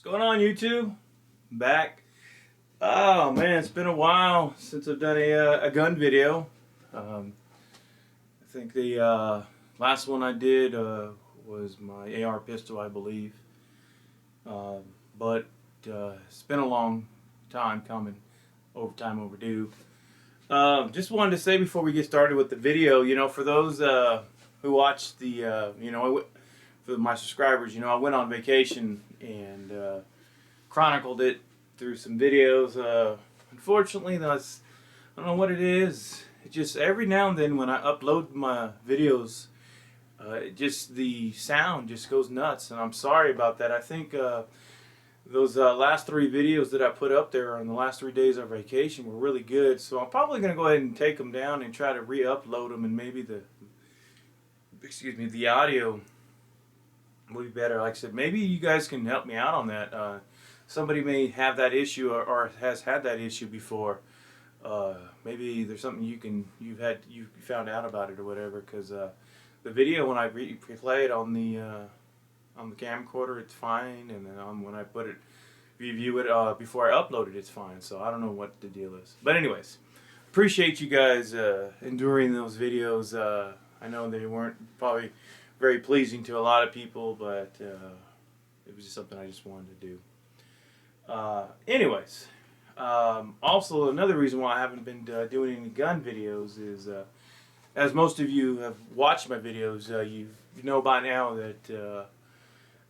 What's going on, YouTube? I'm back. Oh man, it's been a while since I've done a gun video. I think the last one I did was my AR pistol, I believe. But it's been a long time coming, time overdue. Just wanted to say before we get started with the video, for those who watch the, for my subscribers, I went on vacation and chronicled it through some videos. Unfortunately, I don't know what it is. It just every now and then when I upload my videos, the sound just goes nuts, and I'm sorry about that. I think those last 3 videos that I put up there on the last 3 days of vacation were really good, so I'm probably going to go ahead and take them down and try to re-upload them, and maybe the audio will be better. Like I said, maybe you guys can help me out on that. Somebody may have that issue or has had that issue before. Maybe there's something you found out about it or whatever. Because the video, when I replay it on the camcorder, it's fine, and then when I review it before I upload it, it's fine. So I don't know what the deal is. But anyways, appreciate you guys enduring those videos. I know they weren't probably very pleasing to a lot of people, but it was just something I just wanted to do. Anyways, also another reason why I haven't been doing any gun videos is, as most of you have watched my videos, you know by now that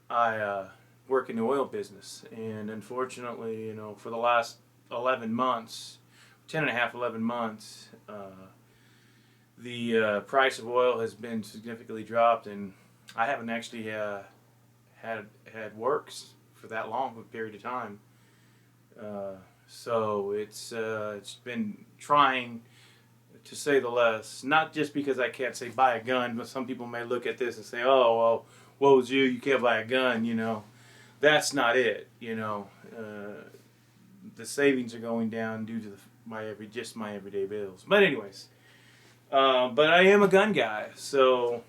I work in the oil business, and unfortunately, for the last 11 months, 11 months, the price of oil has been significantly dropped, and I haven't actually had works for that long of a period of time. So it's been trying, to say the less. Not just because I can't say buy a gun, but some people may look at this and say, "Oh, well, woe's you! You can't buy a gun." That's not it. The savings are going down due to my everyday bills. But anyways. But I am a gun guy, so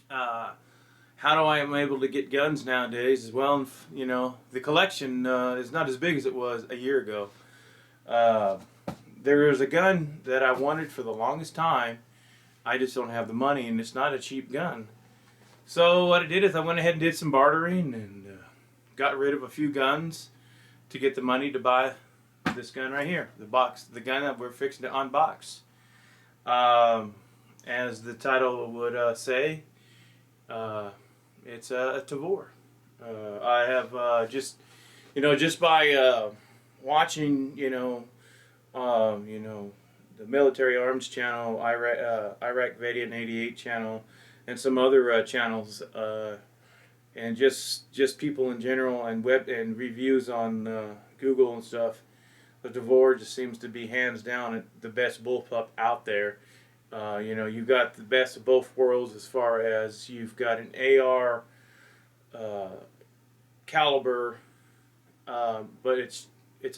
how do I am able to get guns nowadays? As well, the collection is not as big as it was a year ago. There is a gun that I wanted for the longest time. I just don't have the money, and it's not a cheap gun. So what I did is I went ahead and did some bartering and got rid of a few guns to get the money to buy this gun right here, the gun that we're fixing to unbox. As the title would say, it's a Tavor. I have just by watching, the Military Arms channel, Iraq Veteran 88 channel, and some other channels, and just people in general, and web and reviews on Google and stuff. The Tavor just seems to be hands down the best bullpup out there. You've got the best of both worlds as far as you've got an AR caliber, but it's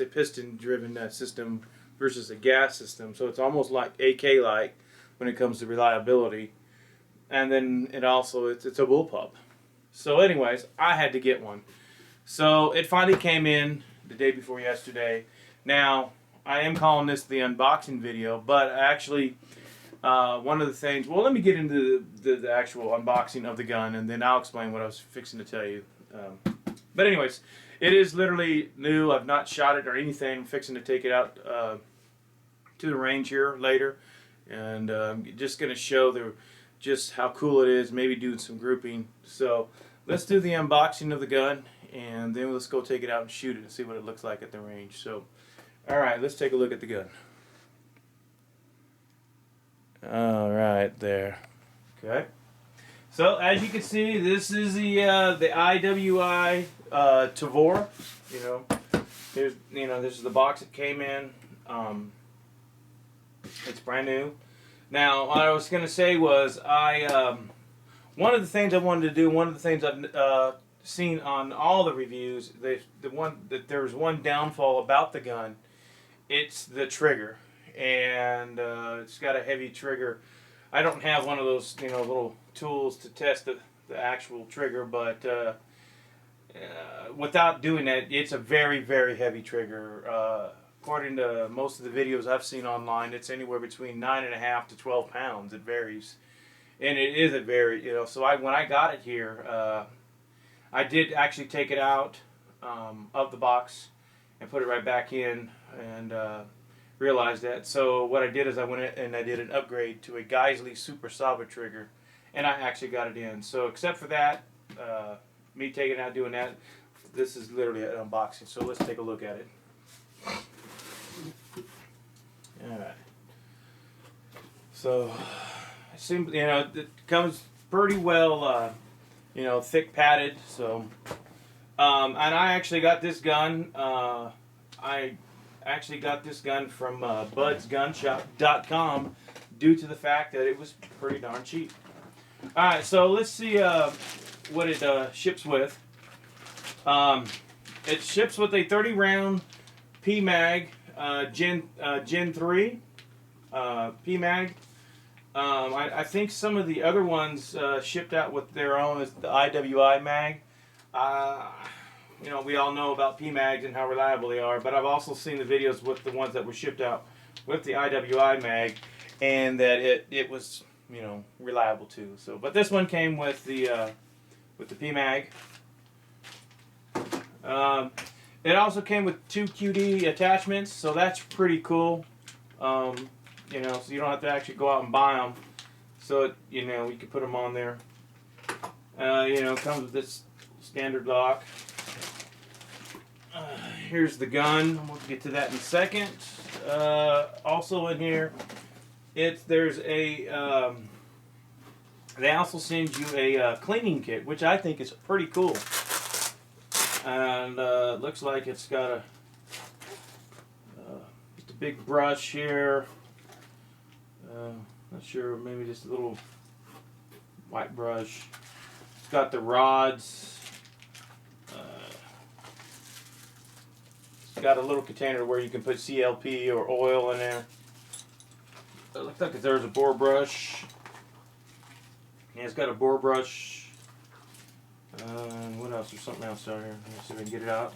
a piston-driven system versus a gas system, so it's almost like AK-like when it comes to reliability. And then it's a bullpup. So anyways, I had to get one. So it finally came in the day before yesterday. Now, I am calling this the unboxing video, but actually, one of the things, well, let me get into the actual unboxing of the gun, and then I'll explain what I was fixing to tell you. But anyways, it is literally new. I've not shot it or anything. I'm fixing to take it out to the range here later, and I'm just going to show just how cool it is, maybe do some grouping. So let's do the unboxing of the gun, and then let's go take it out and shoot it and see what it looks like at the range. So, alright, let's take a look at the gun. Alright, there. Okay. So, as you can see, this is the IWI Tavor. This is the box it came in. It's brand new. Now, what I was going to say was, one of the things I wanted to do, one of the things I've seen on all the reviews, there was one downfall about the gun. It's the trigger, and it's got a heavy trigger. I don't have one of those little tools to test the actual trigger, but without doing that, it's a very, very heavy trigger. According to most of the videos I've seen online, it's anywhere between 9.5 to 12 pounds. It varies, and it is a very, So when I got it here, I did actually take it out of the box and put it right back in, and realized that. So what I did is I went in and I did an upgrade to a Geisley Super Saba trigger, and I actually got it in. So except for that, me taking it out doing that, this is literally an unboxing. So let's take a look at it. Alright. So it seems, it comes pretty well, thick padded. So and I actually got this gun. I actually got this gun from budsgunshop.com due to the fact that it was pretty darn cheap. Alright, so let's see what it ships with. It ships with a 30 round PMag, Gen 3 PMag. I think some of the other ones shipped out with their own, the IWI mag. We all know about PMags and how reliable they are, but I've also seen the videos with the ones that were shipped out with the IWI mag, and that it was, reliable too. So, but this one came with the PMag. It also came with 2 QD attachments, so that's pretty cool. So you don't have to actually go out and buy them. So you can put them on there. It comes with this standard lock. Here's the gun. We'll get to that in a second. Also in here, there's a. They also send you a cleaning kit, which I think is pretty cool. And it looks like it's got just a big brush here. Not sure, maybe just a little white brush. It's got the rods. It's got a little container where you can put CLP or oil in there. It looks like there's a bore brush. Yeah, it's got a bore brush. What else? There's something else out here. Let's see if I can get it out.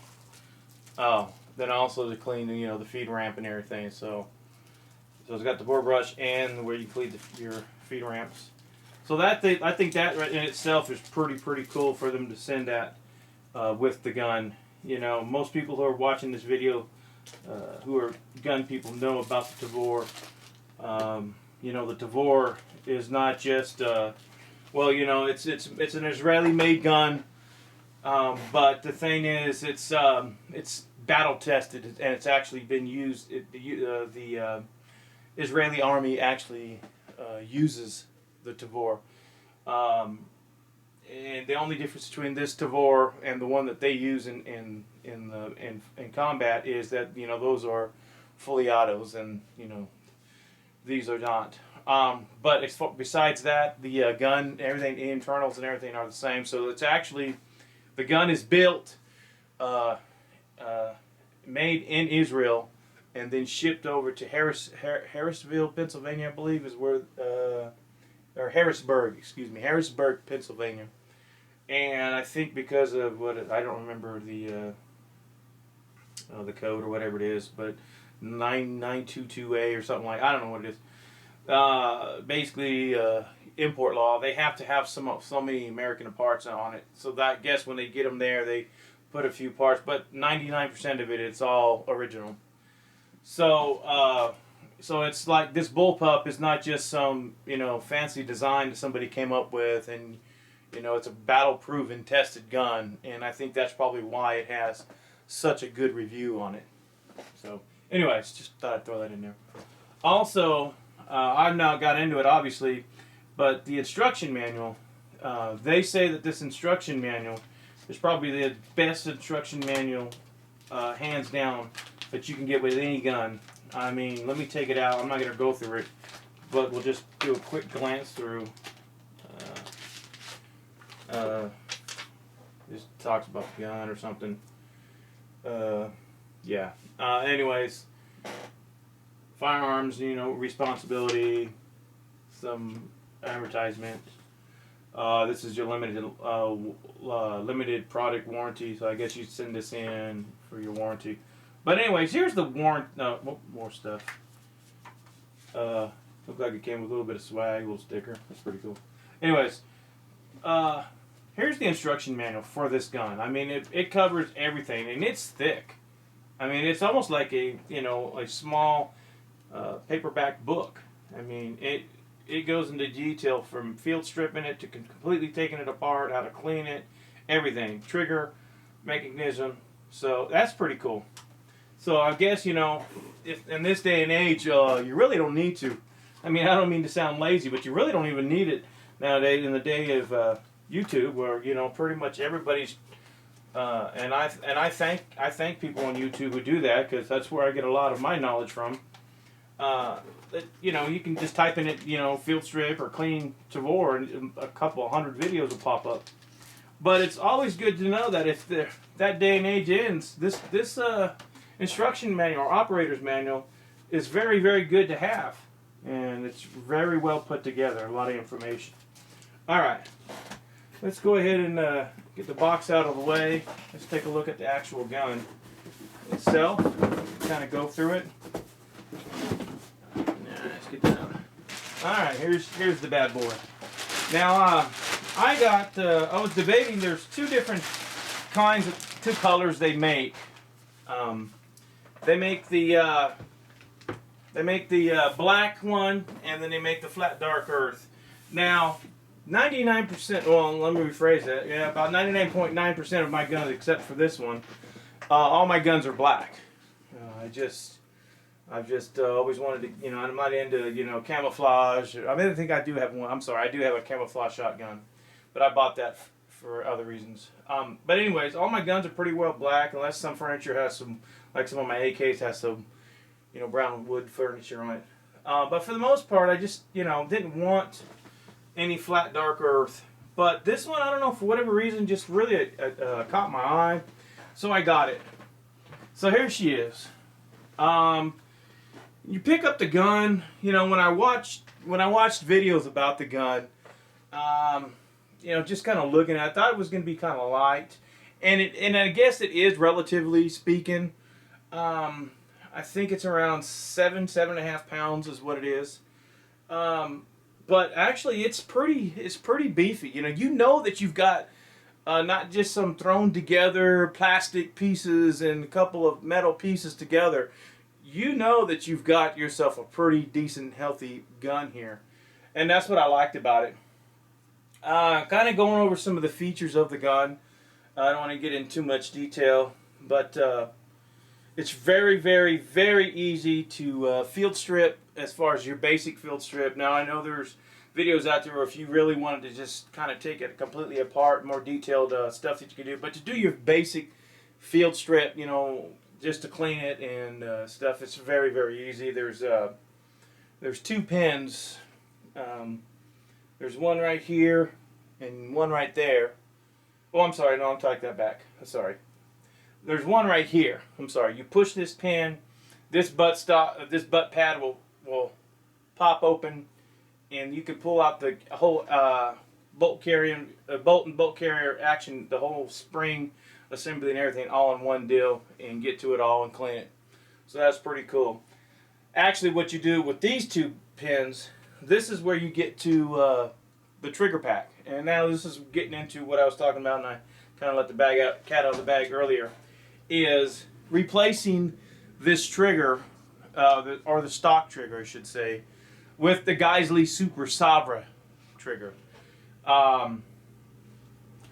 Oh, then also to clean, the feed ramp and everything. So it's got the bore brush and where you clean your feed ramps. So I think that right in itself is pretty cool for them to send that with the gun. Most people who are watching this video, who are gun people, know about the Tavor. The Tavor is not just it's an Israeli-made gun, but the thing is, it's battle tested and it's actually been used. The Israeli army actually uses the Tavor, and the only difference between this Tavor and the one that they use in combat is that those are fully autos, and these are not. But besides that, the gun, everything, the internals and everything are the same. So it's actually, the gun is built, made in Israel, and then shipped over to Harrisville, Pennsylvania, I believe is where, or Harrisburg, Harrisburg, Pennsylvania. And I think because of I don't remember the code or whatever it is, but 9922A or something I don't know what it is. Basically, import law, they have to have so many American parts on it. So that, I guess when they get them there, they put a few parts, but 99% of it's all original. So so it's like this bullpup is not just some fancy design that somebody came up with, and it's a battle-proven, tested gun, and I think that's probably why it has such a good review on it. So, anyways, just thought I'd throw that in there. Also, I've now got into it, obviously, but the instruction manual, they say that this instruction manual is probably the best instruction manual, hands down, that you can get with any gun. I mean, let me take it out. I'm not going to go through it, but we'll just do a quick glance through. Just talks about the gun or something. Yeah. Anyways, firearms, responsibility, some advertisement. This is your limited product warranty, so I guess you send this in for your warranty. But anyways, here's the more stuff. Looked like it came with a little bit of swag, a little sticker. That's pretty cool. Anyways, here's the instruction manual for this gun. I mean, it covers everything, and it's thick. I mean, it's almost like a small paperback book. I mean, it goes into detail from field stripping it to completely taking it apart, how to clean it, everything, trigger, mechanism. So that's pretty cool. So I guess, if in this day and age, you really don't need to. I mean, I don't mean to sound lazy, but you really don't even need it nowadays in the day of YouTube, where pretty much everybody's. And I thank people on YouTube who do that, because that's where I get a lot of my knowledge from. You can just type in it, field strip or clean Tavor, and a couple hundred videos will pop up. But it's always good to know that if that day and age ends, this instruction manual or operator's manual is very, very good to have, and it's very well put together. A lot of information. All right, let's go ahead and get the box out of the way. Let's take a look at the actual gun itself. Kind of go through it. Let's get down. All right, here's the bad boy. Now I was debating. There's two colors they make. They make the black one, and then they make the flat dark earth. Now, 99%. Well, let me rephrase that. Yeah, about 99.9% of my guns, except for this one, all my guns are black. I've just always wanted to. I'm not into camouflage. I mean, I think I do have one. I'm sorry, I do have a camouflage shotgun, but I bought that for other reasons. But anyways, all my guns are pretty well black, unless some furniture has some, like some of my AKs has some, brown wood furniture on it. But for the most part, I just, didn't want any flat dark earth. But this one, I don't know, for whatever reason, just really caught my eye, so I got it. So here she is. You pick up the gun. When I watched videos about the gun, just kind of looking at it, I thought it was going to be kind of light, and I guess it is, relatively speaking. I think it's around 7.5 pounds is what it is. But actually, it's pretty beefy. You know that you've got not just some thrown together plastic pieces and a couple of metal pieces together. You know that you've got yourself a pretty decent, healthy gun here, and that's what I liked about it. Kind of going over some of the features of the gun. I don't want to get into too much detail, but it's very, very, very easy to field strip as far as your basic field strip. Now, I know there's videos out there where if you really wanted to just kind of take it completely apart, more detailed stuff that you can do. But to do your basic field strip, just to clean it and stuff, it's very, very easy. There's two pins. There's one right here and one right there. Oh, I'm sorry. No, I'm taking that back. I'm sorry. There's one right here. I'm sorry. You push this pin, this butt pad will pop open, and you can pull out the whole bolt and bolt carrier action, the whole spring assembly and everything, all in one deal, and get to it all and clean it. So that's pretty cool. Actually, what you do with these two pins, this is where you get to the trigger pack. And now this is getting into what I was talking about, and I kind of let the cat out of the bag earlier, is replacing this trigger, or the stock trigger, I should say, with the Geisley Super Sabra trigger.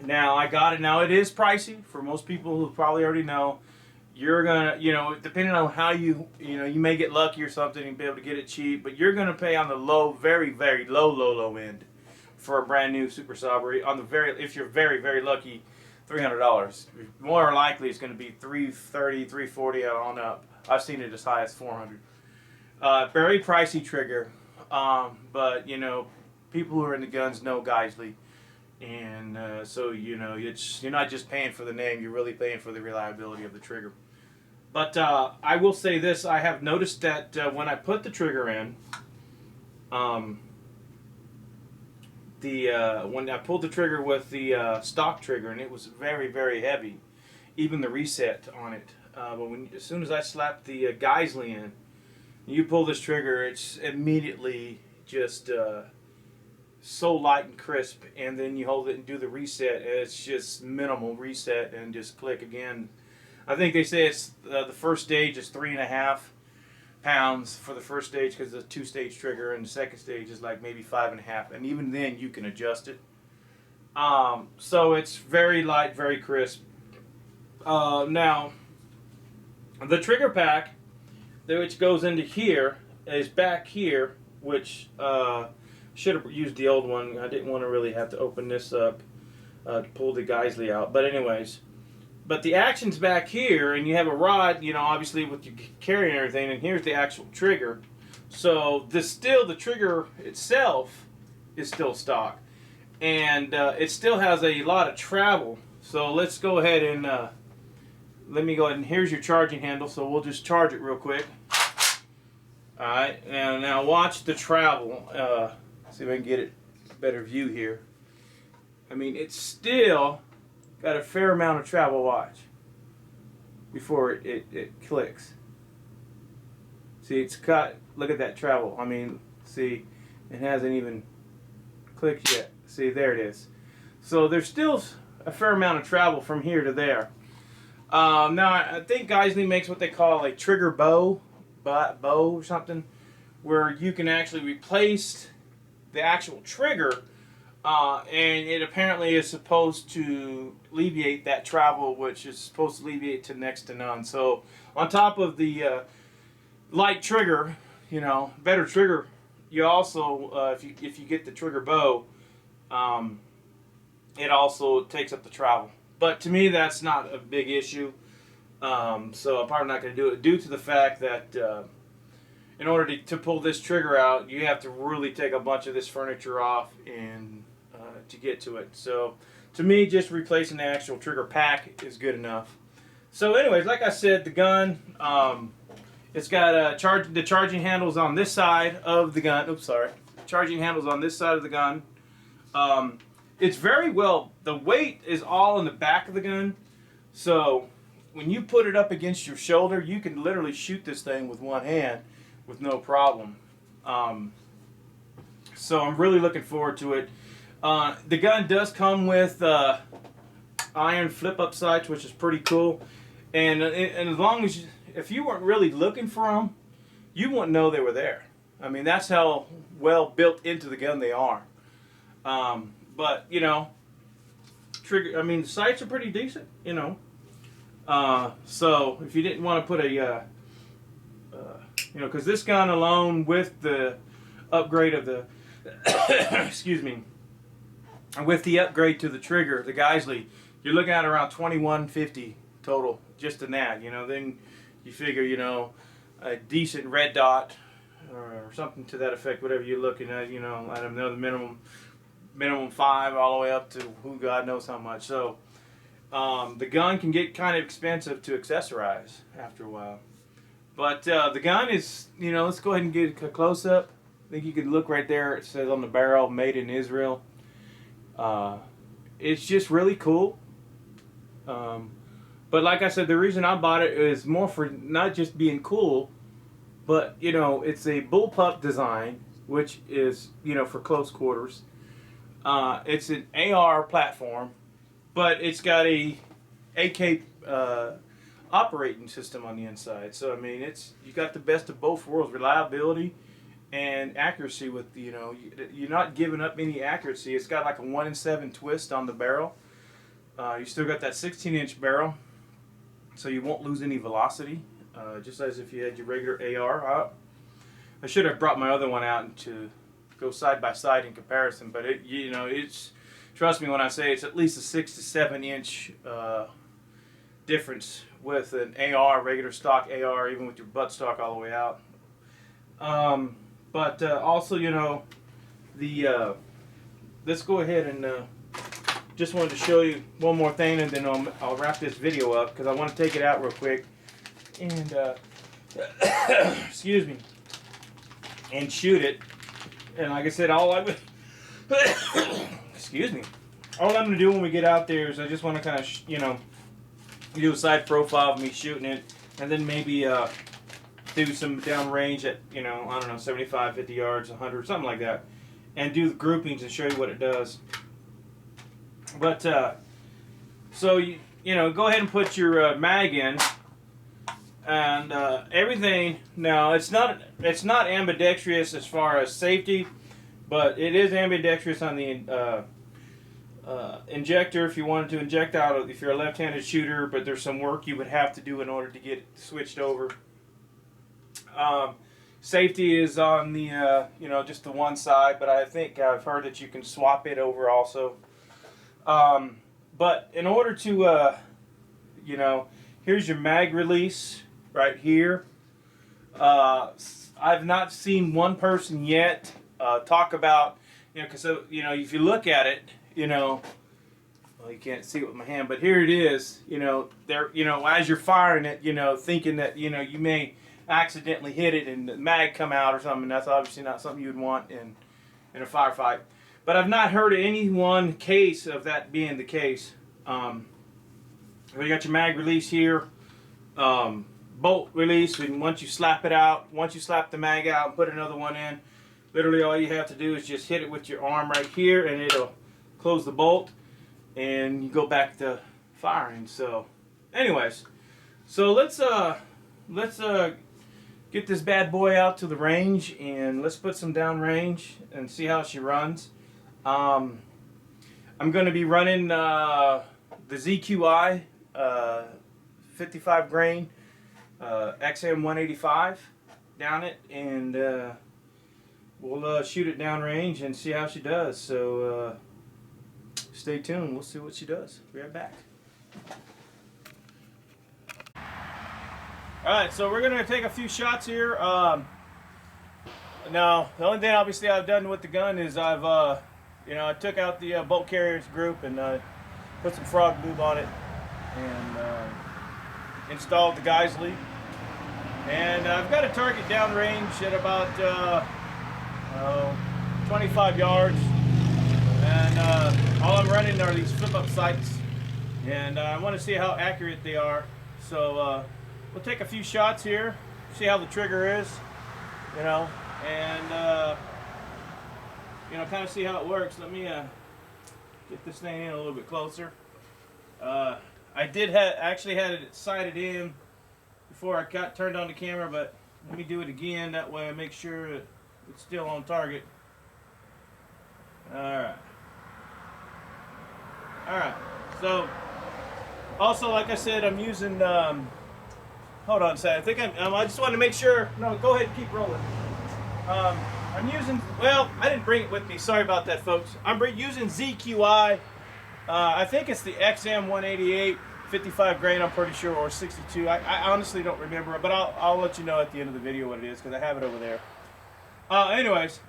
Now, I got it. Now, it is pricey for most people who probably already know. You're gonna, depending on how you may get lucky or something and be able to get it cheap, but you're gonna pay on the low, very, very low end for a brand new Super Sabra. If you're very, very lucky, $300. More likely, it's going to be $330, $340 on up. I've seen it as high as $400. Very pricey trigger, but people who are into guns know Geisley, and so you're not just paying for the name; you're really paying for the reliability of the trigger. But I will say this: I have noticed that when I put the trigger in, when I pulled the trigger with the stock trigger, and it was very, very heavy, even the reset on it. But as soon as I slapped the Geisley in, you pull this trigger, it's immediately just so light and crisp. And then you hold it and do the reset, and it's just minimal reset, and just click again. I think they say it's the first stage is 3.5 pounds for the first stage because it's a 2-stage trigger, and the second stage is like maybe 5.5, and even then you can adjust it. So it's very light, very crisp. Now, the trigger pack, which goes into here, is back here, which should have used the old one. I didn't want to really have to open this up to pull the Geisley out. But anyways, but the action's back here, and you have a rod, you know, obviously with your carry and everything, and here's the actual trigger. So the trigger itself is still stock, and it still has a lot of travel. So let's go ahead and let me go ahead and here's your charging handle. So we'll just charge it real quick. All right, and now watch the travel. See if I can get it better view here. I mean, it's still got a fair amount of travel. Watch before it clicks. See, it's cut. Look at that travel. I mean, see, it hasn't even clicked yet. See, there it is. So there's still a fair amount of travel from here to there. Now, I think Geisley makes what they call a trigger bow or something, where you can actually replace the actual trigger, and it apparently is supposed to alleviate that travel, which is supposed to alleviate to next to none. So on top of the light trigger, you know, better trigger, you also if you get the trigger bow, it also takes up the travel. But to me, that's not a big issue. So I'm probably not going to do it due to the fact that in order to pull this trigger out, you have to really take a bunch of this furniture off and to get to it. So to me, just replacing the actual trigger pack is good enough. So anyways, like I said, the gun, it's got the charging handles on this side of the gun. Oops, sorry. Charging handles on this side of the gun. It's very well, the weight is all in the back of the gun. So when you put it up against your shoulder, you can literally shoot this thing with one hand with no problem. So I'm really looking forward to it. The gun does come with iron flip-up sights, which is pretty cool. And as long as if you weren't really looking for them, you wouldn't know they were there. I mean, that's how well built into the gun they are. But you know, the sights are pretty decent. You know, so if you didn't want to put a, you know, because this gun alone with the upgrade of the, excuse me, with the upgrade to the trigger, the Geisley, you're looking at around $2,150 total just in that. You know, then you figure, you know, a decent red dot or something to that effect, whatever you're looking at. You know, I don't know, the minimum 5 all the way up to who God knows how much. So the gun can get kind of expensive to accessorize after a while. But the gun is, you know, let's go ahead and get a close-up. I think you can look right there. It says on the barrel, made in Israel. It's just really cool. But like I said, the reason I bought it is more for not just being cool, but, you know, it's a bullpup design, which is, you know, for close quarters. It's an AR platform, but it's got a AK operating system on the inside. So I mean, you got the best of both worlds: reliability and accuracy. With, you know, you're not giving up any accuracy. It's got like a 1 in 7 twist on the barrel. You still got that 16-inch barrel, so you won't lose any velocity, just as if you had your regular AR. I should have brought my other one out to go side by side in comparison, but you know, trust me when I say it's at least a 6 to 7 inch difference with an AR, regular stock AR, even with your buttstock all the way out. But also, you know, let's go ahead and just wanted to show you one more thing, and then I'll wrap this video up because I want to take it out real quick and excuse me, and shoot it. And like I said, all I Excuse me. All I'm going to do when we get out there is I just want to kind of, do a side profile of me shooting it, and then maybe do some downrange at, I don't know, 75, 50 yards, 100, something like that, and do the groupings and show you what it does. But, so, go ahead and put your mag in, and everything. Now, it's not ambidextrous as far as safety, but it is ambidextrous on the injector if you wanted to inject out if you're a left-handed shooter, but there's some work you would have to do in order to get it switched over. Safety is on the just the one side, but I think I've heard that you can swap it over also. But in order to here's your mag release right here. I've not seen one person yet talk about, because if you look at it, well, you can't see it with my hand, but here it is. There, as you're firing it, thinking that you may accidentally hit it and the mag come out or something. That's obviously not something you'd want in a firefight. But I've not heard of any one case of that being the case. You got your mag release here, bolt release, and once you slap it out, once you slap the mag out and put another one in, literally all you have to do is just hit it with your arm right here and it'll close the bolt and you go back to firing. So anyways, so let's get this bad boy out to the range and let's put some down range and see how she runs. I'm going to be running the ZQI 55 grain XM 185 down it, and we'll shoot it down range and see how she does. So stay tuned. We'll see what she does. Be right back. Alright, so we're going to take a few shots here. Now, the only thing obviously I've done with the gun is I've, I took out the bolt carriers group and put some frog lube on it and installed the Geisley. And I've got a target downrange at about 25 yards. And all I'm running are these flip-up sights. And I want to see how accurate they are. So we'll take a few shots here, see how the trigger is, and kind of see how it works. Let me get this thing in a little bit closer. I did actually had it sighted in before I got turned on the camera, but let me do it again. That way I make sure that it's still on target. Alright. Alright. So, also, like I said, I'm using, hold on a second. I just wanted to make sure. No, go ahead and keep rolling. I'm using, well, I didn't bring it with me. Sorry about that, folks. I'm using ZQI. I think it's the XM 188, 55 grain, I'm pretty sure, or 62. I honestly don't remember, but I'll let you know at the end of the video what it is, because I have it over there. Anyways,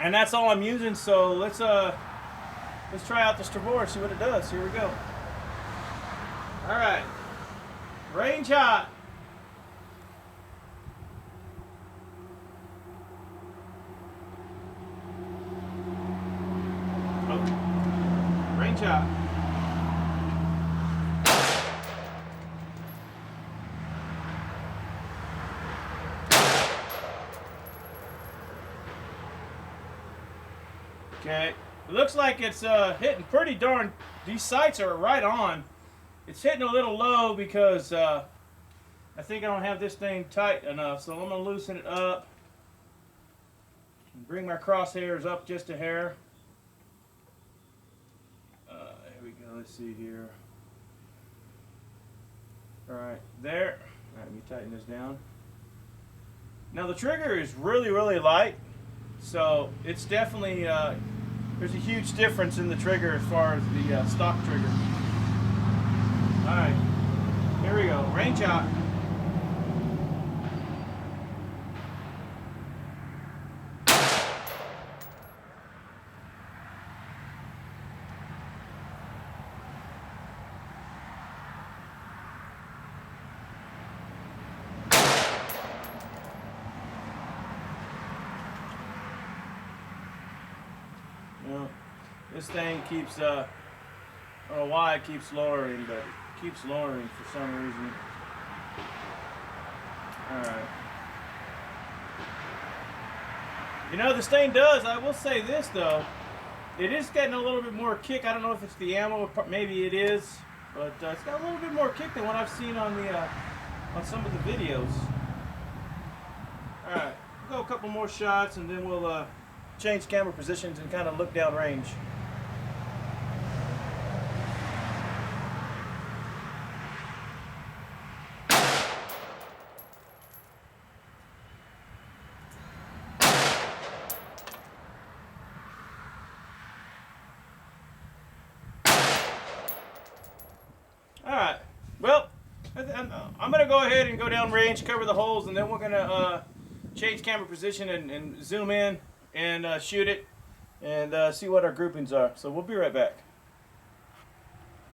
and that's all I'm using, so let's try out this Tavor, see what it does. Here we go. Alright. Range hot. Oh. Range hot. Okay. It looks like it's hitting pretty darn. These sights are right on. It's hitting a little low because I think I don't have this thing tight enough, so I'm going to loosen it up and bring my crosshairs up just a hair. Here we go. Let's see here. Alright, there. Alright, let me tighten this down. Now the trigger is really, really light, so it's definitely, there's a huge difference in the trigger as far as the stock trigger. Alright, here we go. Range out. This thing keeps, I don't know why it keeps lowering, but it keeps lowering for some reason. Alright. You know, this thing does, I will say this though, it is getting a little bit more kick. I don't know if it's the ammo, maybe it is, but it's got a little bit more kick than what I've seen on the on some of the videos. Alright, we'll go a couple more shots and then we'll change camera positions and kind of look down range. Alright, well, I'm going to go ahead and go down range, cover the holes, and then we're going to change camera position and zoom in and shoot it and see what our groupings are. So we'll be right back.